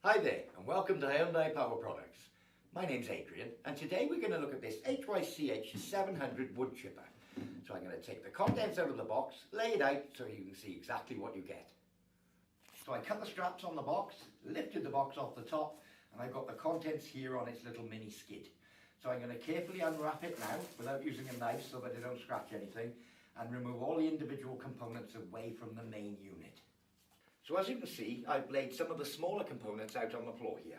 Hi there and welcome to Hyundai Power Products. My name's Adrian and today we're going to look at this HYCH700 wood chipper. So I'm going to take the contents out of the box, lay it out so you can see exactly what you get. So I cut the straps on the box, lifted the box off the top, and I've got the contents here on its little mini skid. So I'm going to carefully unwrap it now without using a knife so that I don't scratch anything, and remove all the individual components away from the main unit. So as you can see, I've laid some of the smaller components out on the floor here.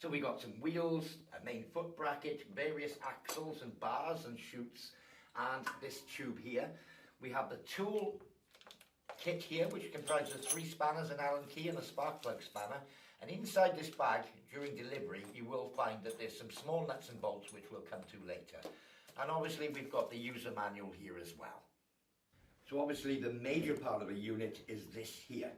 So we've got some wheels, a main foot bracket, various axles and bars and chutes, and this tube here. We have the tool kit here, which comprises 3 spanners, an Allen key and a spark plug spanner. And inside this bag, during delivery, you will find that there's some small nuts and bolts, which we'll come to later. And obviously we've got the user manual here as well. So obviously the major part of the unit is this here.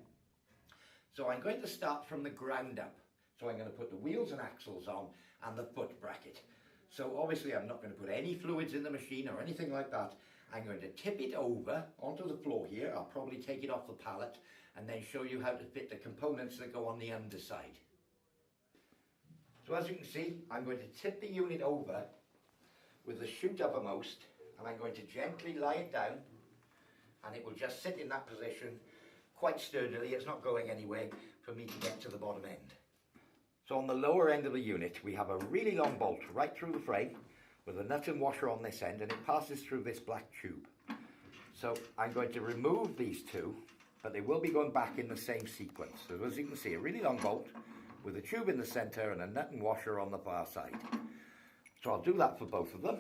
So I'm going to start from the ground up. So I'm going to put the wheels and axles on and the foot bracket. So obviously I'm not going to put any fluids in the machine or anything like that. I'm going to tip it over onto the floor here. I'll probably take it off the pallet and then show you how to fit the components that go on the underside. So as you can see, I'm going to tip the unit over with the chute uppermost, and I'm going to gently lie it down, and it will just sit in that position quite sturdily. It's not going anywhere for me to get to the bottom end. So on the lower end of the unit we have a really long bolt right through the frame with a nut and washer on this end, and it passes through this black tube. So I'm going to remove these two, but they will be going back in the same sequence. So as you can see, a really long bolt with a tube in the center and a nut and washer on the far side. So I'll do that for both of them.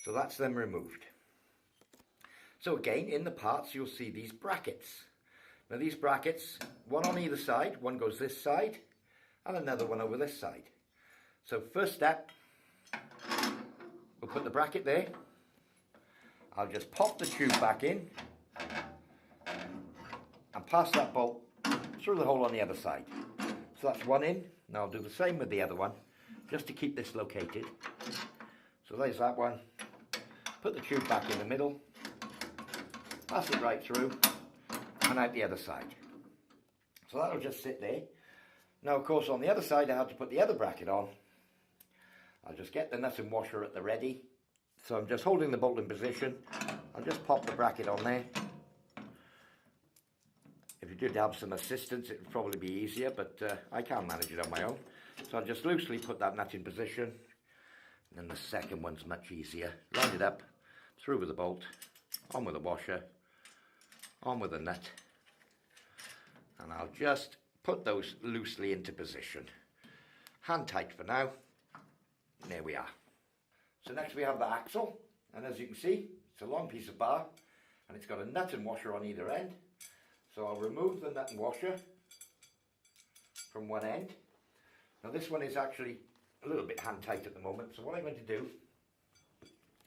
So that's them removed. So again, in the parts you'll see these brackets. Now these brackets, one on either side, one goes this side and another one over this side. So first step, we'll put the bracket there. I'll just pop the tube back in and pass that bolt through the hole on the other side. So that's one in. Now I'll do the same with the other one, just to keep this located. So there's that one. Put the tube back in the middle, pass it right through, and out the other side. So that'll just sit there. Now of course on the other side I have to put the other bracket on. I'll just get the nut and washer at the ready. So I'm just holding the bolt in position. I'll just pop the bracket on there. If you did have some assistance it would probably be easier, but I can't manage it on my own. So I'll just loosely put that nut in position. And then the second one's much easier. Line it up, through with the bolt, on with the washer, on with the nut. And I'll just put those loosely into position. Hand tight for now. And there we are. So next we have the axle, and as you can see, it's a long piece of bar, and it's got a nut and washer on either end. So I'll remove the nut and washer from one end. Now this one is actually a little bit hand tight at the moment, so what I'm going to do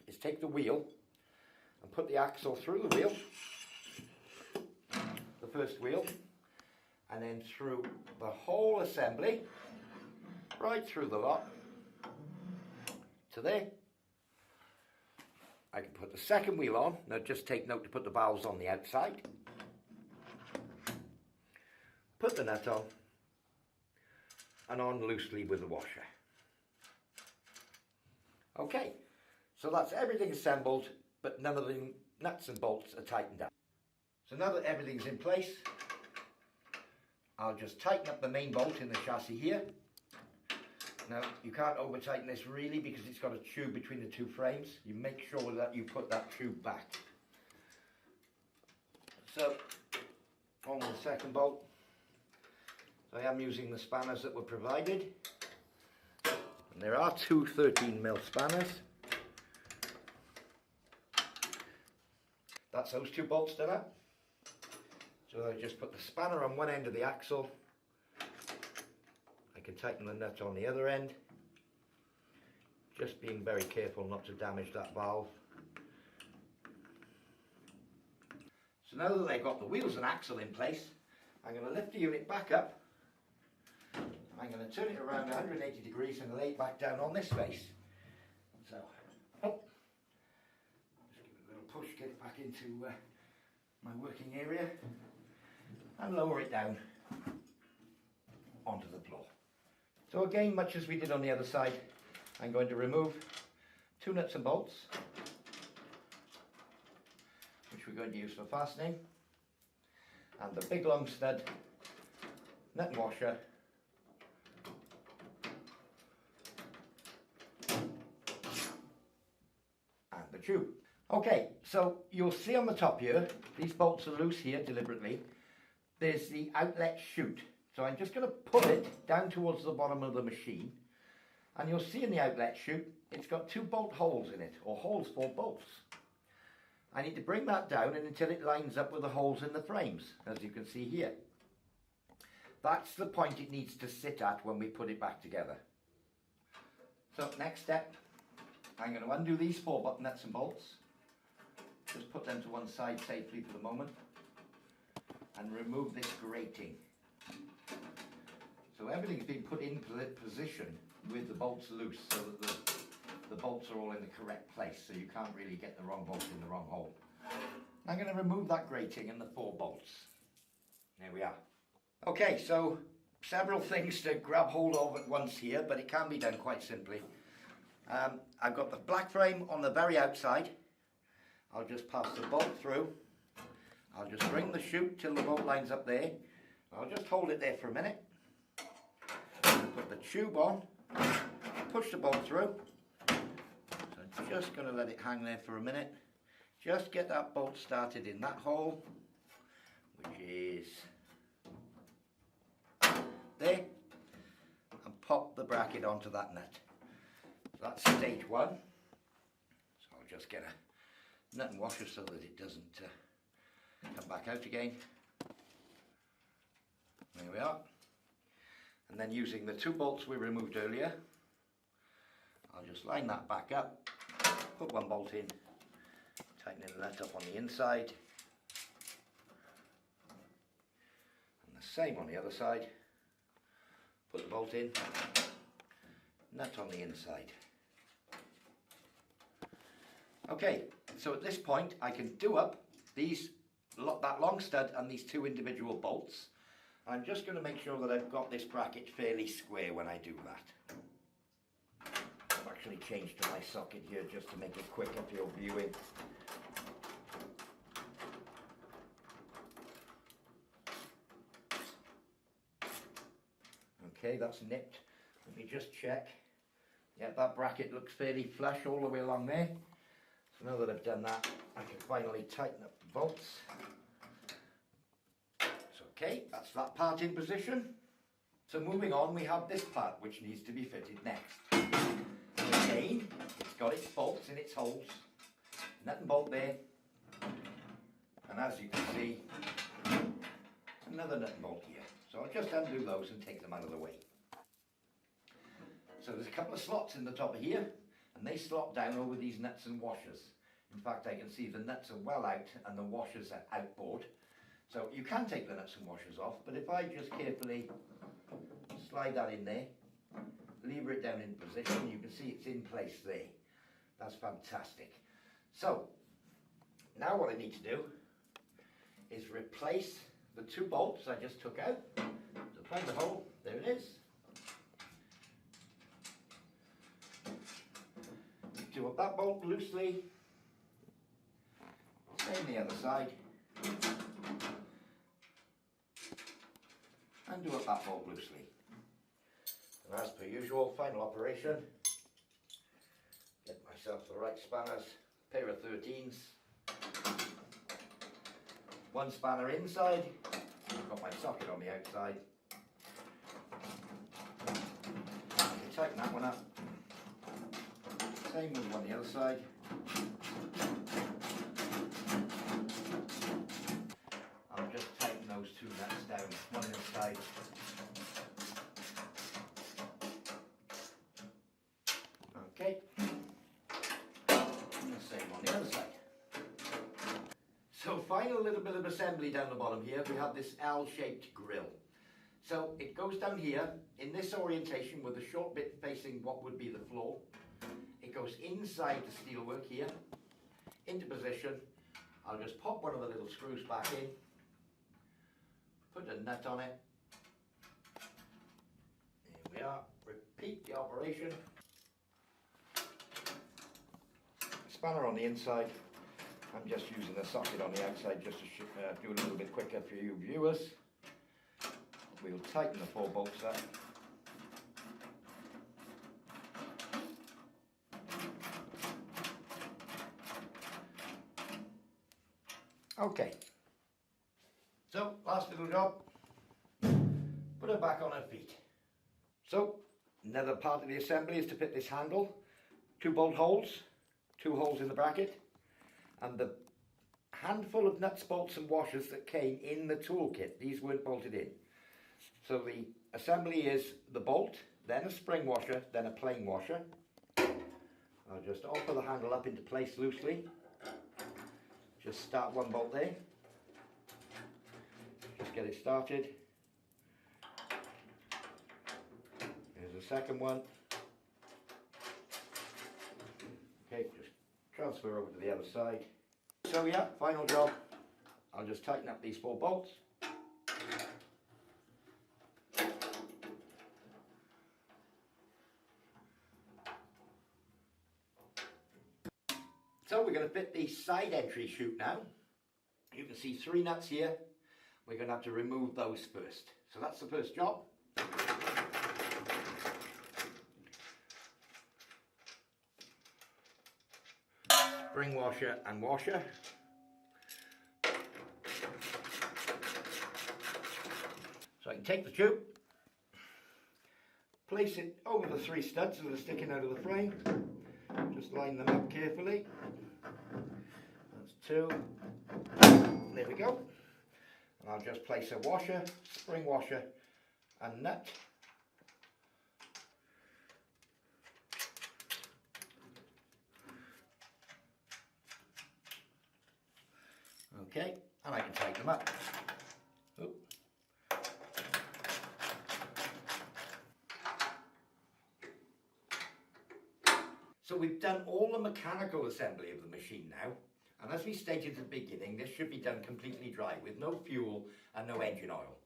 is take the wheel and put the axle through the wheel, the first wheel, and then through the whole assembly, right through the lot, to there. I can put the second wheel on. Now just take note to put the valves on the outside. Put the nut on, and on loosely with the washer. Okay, so that's everything assembled, but none of the nuts and bolts are tightened up. So now that everything's in place, I'll just tighten up the main bolt in the chassis here. Now you can't over tighten this really because it's got a tube between the two frames. You make sure that you put that tube back. So on with the second bolt. So I am using the spanners that were provided. And there are two 13mm spanners. That's those two bolts done up. So I just put the spanner on one end of the axle. I can tighten the nut on the other end. Just being very careful not to damage that valve. So now that I've got the wheels and axle in place, I'm going to lift the unit back up. I'm going to turn it around 180 degrees and lay it back down on this face. So, just give it a little push, get it back into my working area. and lower it down onto the floor. So again, much as we did on the other side, I'm going to remove 2 nuts and bolts, which we're going to use for fastening, and the big long stud nut and washer and the tube. Okay, so you'll see on the top here, these bolts are loose here deliberately. There's the outlet chute. So I'm just going to pull it down towards the bottom of the machine, and you'll see in the outlet chute, it's got 2 bolt holes in it, or holes for bolts. I need to bring that down until it lines up with the holes in the frames, as you can see here. That's the point it needs to sit at when we put it back together. So next step, I'm going to undo these 4 nuts and bolts, just put them to one side safely for the moment, and remove this grating. So everything's been put in position with the bolts loose, so that the bolts are all in the correct place, so you can't really get the wrong bolt in the wrong hole. I'm going to remove that grating and the 4 bolts. There we are. Okay, so several things to grab hold of at once here, but it can be done quite simply. I've got the black frame on the very outside. I'll just pass the bolt through. I'll just bring the chute till the bolt lines up there. I'll just hold it there for a minute. Put the tube on, push the bolt through. So I'm just going to let it hang there for a minute. Just get that bolt started in that hole, which is there, and pop the bracket onto that nut. So that's stage 1. So I'll just get a nut and washer so that it doesn't come back out again. There we are. And then using the 2 bolts we removed earlier, I'll just line that back up, put 1 bolt in, tightening the nut up on the inside, and the same on the other side, put the bolt in, nut on the inside. Okay, so at this point I can do up that long stud and these 2 individual bolts. I'm just going to make sure that I've got this bracket fairly square when I do that. I've actually changed to my socket here just to make it quicker for your viewing. Okay, that's nipped. Let me just check. Yeah, that bracket looks fairly flush all the way along there. So now that I've done that, I can finally tighten up the bolts. Okay, that's that part in position. So moving on, we have this part which needs to be fitted next. Again, it's got its bolts in its holes, nut and bolt there, and as you can see, another nut and bolt here. So I'll just undo those and take them out of the way. So there's a couple of slots in the top of here, and they slot down over these nuts and washers. In fact, I can see the nuts are well out and the washers are outboard. So you can take the nuts and washers off, but if I just carefully slide that in there, lever it down in position, you can see it's in place there. That's fantastic. So now what I need to do is replace the 2 bolts I just took out. So find the hole, there it is. Do up that bolt loosely, same the other side. And do up that bolt loosely. And as per usual, final operation. Get myself the right spanners, pair of 13s. 1 spanner inside. I've got my socket on the outside. Tighten that one up. Same with one on the other side. I'll just tighten those 2 nuts down, one inside. Okay. And the same on the other side. So final little bit of assembly down the bottom here, we have this L-shaped grill. So it goes down here in this orientation with the short bit facing what would be the floor. It goes inside the steelwork here, into position. I'll just pop one of the little screws back in, put a nut on it. Here we are, repeat the operation. Spanner on the inside. I'm just using the socket on the outside just to do a little bit quicker for you viewers. We'll tighten the 4 bolts up. Okay, so last little job, put her back on her feet. So another part of the assembly is to fit this handle, 2 bolt holes, 2 holes in the bracket, and the handful of nuts, bolts and washers that came in the toolkit. These weren't bolted in. So the assembly is the bolt, then a spring washer, then a plain washer. I'll just offer the handle up into place loosely. Just start 1 bolt there. Just get it started. Here's the second one. Okay, just transfer over to the other side. So yeah, final job. I'll just tighten up these 4 bolts. So we're going to fit the side entry chute now. You can see 3 nuts here. We're going to have to remove those first. So that's the first job. Spring washer and washer. So I can take the tube, place it over the 3 studs that are sticking out of the frame. Just line them up carefully. That's 2. There we go. And I'll just place a washer, spring washer and nut. Okay, and I can tighten them up. Oop. So we've done all the mechanical assembly of the machine now, and as we stated at the beginning, this should be done completely dry with no fuel and no engine oil.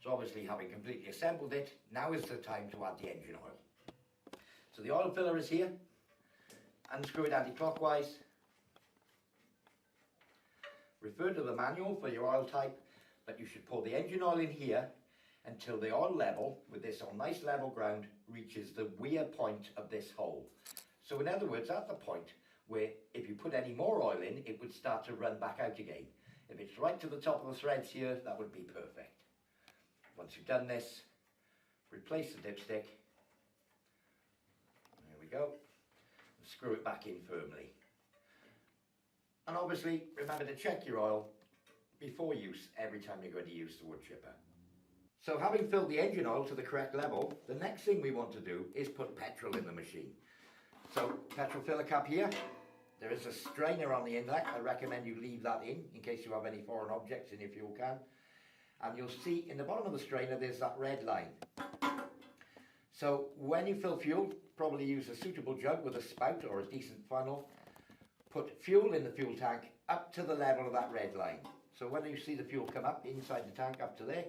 So obviously, having completely assembled it, now is the time to add the engine oil. So the oil filler is here. Unscrew it anti-clockwise. Refer to the manual for your oil type, but you should pour the engine oil in here until the oil level, with this on nice level ground, reaches the weir point of this hole. So in other words, at the point where if you put any more oil in, it would start to run back out again. If it's right to the top of the threads here, that would be perfect. Once you've done this, replace the dipstick. There we go. And screw it back in firmly. And obviously, remember to check your oil before use every time you're going to use the wood chipper. So having filled the engine oil to the correct level, the next thing we want to do is put petrol in the machine. So petrol filler cap here. There is a strainer on the inlet. I recommend you leave that in case you have any foreign objects in your fuel can. And you'll see in the bottom of the strainer there's that red line. So when you fill fuel, probably use a suitable jug with a spout or a decent funnel. Put fuel in the fuel tank up to the level of that red line. So when you see the fuel come up inside the tank up to there,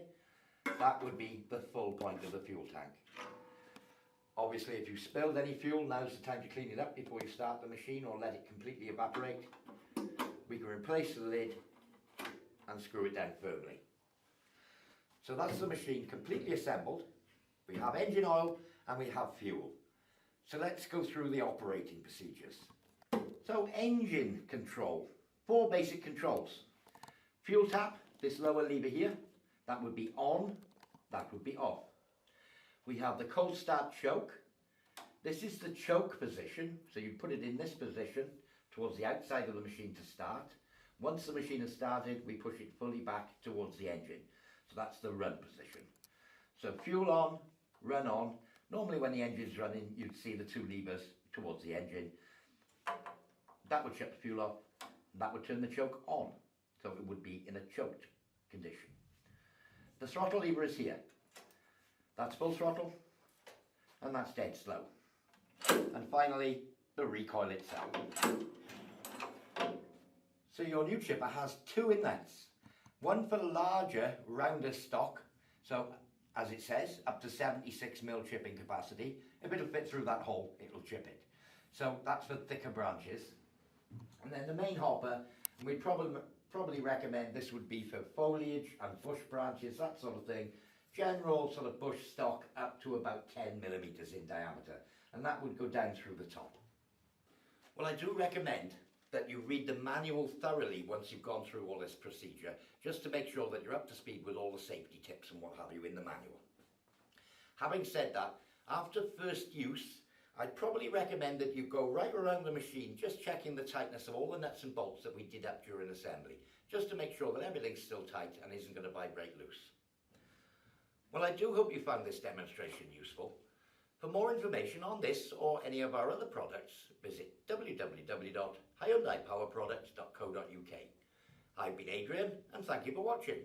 that would be the full point of the fuel tank. Obviously, if you spilled any fuel, now's the time to clean it up before you start the machine or let it completely evaporate. We can replace the lid and screw it down firmly. So that's the machine completely assembled. We have engine oil and we have fuel. So let's go through the operating procedures. So engine control, 4 basic controls. Fuel tap, this lower lever here, that would be on, that would be off. We have the cold start choke. This is the choke position, so you put it in this position towards the outside of the machine to start. Once the machine has started, we push it fully back towards the engine. So that's the run position. So fuel on, run on. Normally when the engine's running, you'd see the 2 levers towards the engine. That would shut the fuel off, and that would turn the choke on. So it would be in a choked condition. The throttle lever is here. That's full throttle, and that's dead slow. And finally, the recoil itself. So your new chipper has 2 inlets. One for the larger, rounder stock, so as it says, up to 76mm chipping capacity. If it'll fit through that hole, it'll chip it. So that's for thicker branches. And then the main hopper, we'd probably recommend this would be for foliage and bush branches, that sort of thing. General sort of bush stock up to about 10mm in diameter, and that would go down through the top. Well, I do recommend that you read the manual thoroughly once you've gone through all this procedure, just to make sure that you're up to speed with all the safety tips and what have you in the manual. Having said that, after first use, I'd probably recommend that you go right around the machine, just checking the tightness of all the nuts and bolts that we did up during assembly, just to make sure that everything's still tight and isn't going to vibrate loose. Well, I do hope you found this demonstration useful. For more information on this or any of our other products, visit www.hyundaipowerproducts.co.uk. I've been Adrian, and thank you for watching.